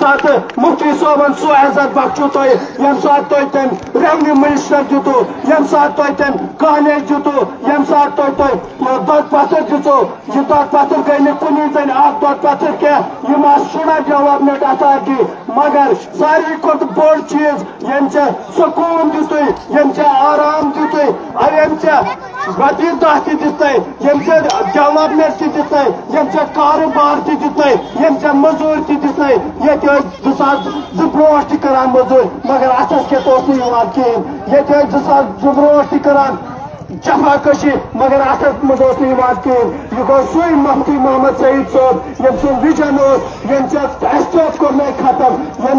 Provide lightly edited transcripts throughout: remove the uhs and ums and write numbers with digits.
साथ मुफ्ती सोबन सो इज्जत बख्शू तुम यम साथ तुम रेवन्यू मिनिस्टर दितु यम साथ तुम कॉलेज दितु यम साथ तुम दौद पत्थर दितु यह दौद पत्थर गई नी कुनी जन दौद पत्थर क्या शुरा डेवलपमेंट अथॉरिटी मगर सारी खुद बोड़ चीज यम सुकून दितु यम आराम दितु यम रपी दह दित यम डेवलपमेंट दित यम कारोबार दित यम मजूर दित ये ब्रोट करान मजूर मगर अथस के कहें ये ब्रोट करान जफाकशी मगर अथस मज कहें यह गो सू मुफ्ती मोहम्मद सईद सोब यम सुन विजन एस्टेट कोर न खत्म यम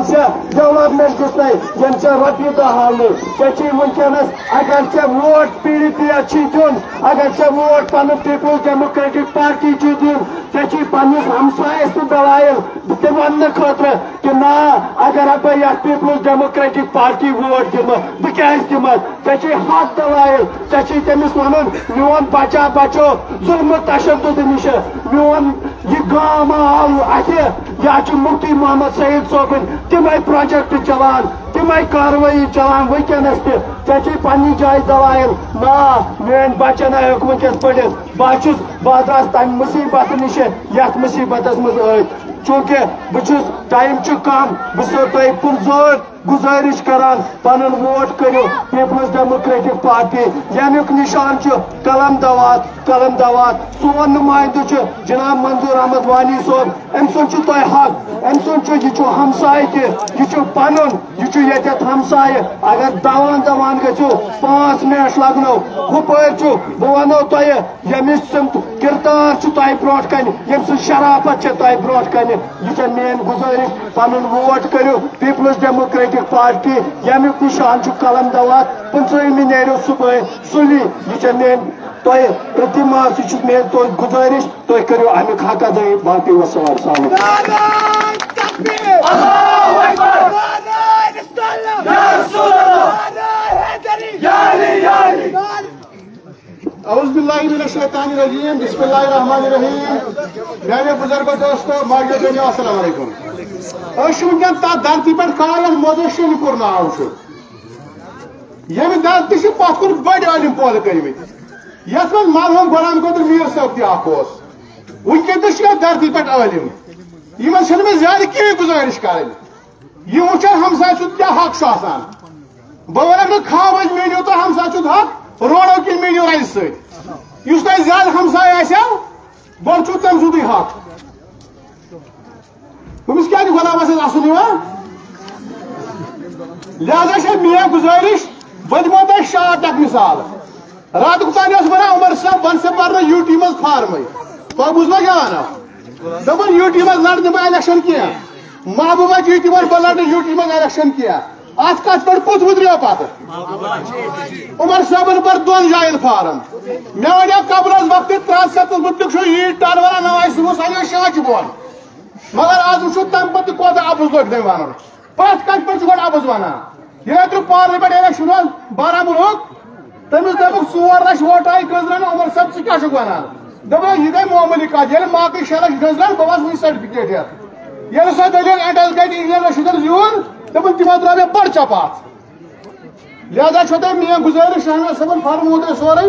डेवलपमेंट दित यम रपी दह हाल वनकस अगर चे वोट PDP दिन अगर चे वोट पन पीपल्स डेमोक्रेटिक पार्टी दिन चे पन्नस हमसायस दलायल तम वन खतर कि ना अगर बह पीपल्स डेमोक्रेटिक पार्टी वोट दिम बह क्या दिम चे हक दलायल चे तमिस वन मोन बचा बचो जुल्म तशद्दुद निश मोन यह गाम आव अत मुफ्ती मोहम्मद सईद सोबन तमें प्रोजेक्ट चलान तमें कार्रवाई चलान वनकस चे पन्नी जाय दलायल ना मेन बचन हेक वनकस पढ़ित बह द्रास तम मुसीबत निश यथ मुसीबत मज चूंकि बहुत टाइम कम बह पुरजोर गुजारिश करान पन वोट करो पीपल्स डेमोक्रेटिक पार्टी यमुक निशान कलम दवात सोन नुमाइंद जनाब मंजूर अहमद वानी सोब अम सुन हक अम सुन यह हमसाय तह पन यह हमसाय अगर दवान गो 5 मिनट लगनो हुपर बह वनो तुह यमिस किरदार तुह ब्रोट कन यम शराफत तुह ब्रोट कन यह मेन गुजारिश पन वोट करो पीपल्स डेमोक्रेटिक पार्टी यमुक निशान कलम दवात 15 नो सुबह सुली यह मेन तुह प्रतिमा मेन तो गुजारिश तुह करो अमुक हक अदाई बाकी वसलाम औज़ुबिल्लाहिमिनश्शैतानिर्रजीम बिस्मिल्लाहिर्रहमानिर्रहीम मेरे बुजुर्गो दोस्तों मालियो दुनिया अस्सलाम वालेकुम वनकन तथ धरती पे कायम मोदोशन कर्नाव यम धरती पकुर बड़ आलिम पौध कर्मित यथ मज मरहूम गुलाम कदर मीर साहब तह वनकस धरती पे आलिम इन ज्यादा कहीं गुजारिश कर वुचान हमसाय क्या हक बह वन खावज मेनियो तो हमसाय हक रोडो किन मेनियो रज सत ज्यादा हमसाय बह तम सुद हक अमिस क्या गुलामस असन लिहाजा मे गुजारिश बह दिमो तुम शार्ट अख मिसाल रात तान वन उमर साहब वन से पर यूटी मज फार्म तुम बुझ क्या वन दपन यूटी मज लड़ बह इलेक्शन क्या महबूबा जीत बह लड़ यूटी मज इलेक्शन क्या अत कत पे पुत वुद्रियो पत उमर साहबन पर 2 जायन फार्म मे वन कबरस वक्त 3 मुतलिक ईद टार वन नवाज सह शाच बोन मगर आज वो तम पे कौत अबुज लोग तम वन पत कत पे गो अबुज वन ये पार्लियामेंट इलेक्शन बारामूल तमिस दमुक 4 लक्ष वोट आई गजरान उमर साहब क्या वन दप यह गई मामूली कत ये माकई 6 लक्ष गजरान बह वो सर्टिफिकेट ये सो दलील एंटल गई इलेक्शन जून दपन तमो त्रा मे बड़ चपात लिहाजा तुम मे गुजारिश शहनाज साहब फरमो तुम सोरे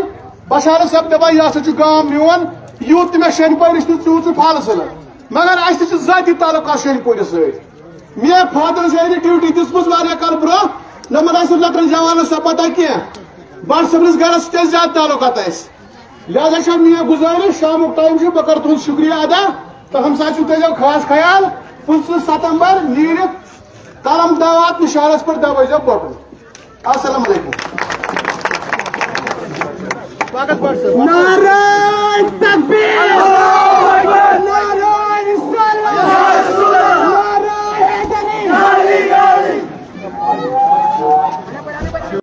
बशारत साहब दपान यह गाम मोन यूत मे शनपुर तूत फल सल मगर अस जाति ताल्लुक शनपुर सत मे फादर सर ड्यूटी दिसम कल ब्रो नमन लकन जवान सा पता क्या बड़ सबस गरस ज्यादा ताल्लुक लिहाजा मे गुजारिश शाम टाइम बह कर तुद शुक्रिया अदा तो हमसा थो खास ख्याल 15 सितंबर नीर कलम दावत निशानस पर दवाइजो बटन अस्सलाम वालेकुम नारे तकबीर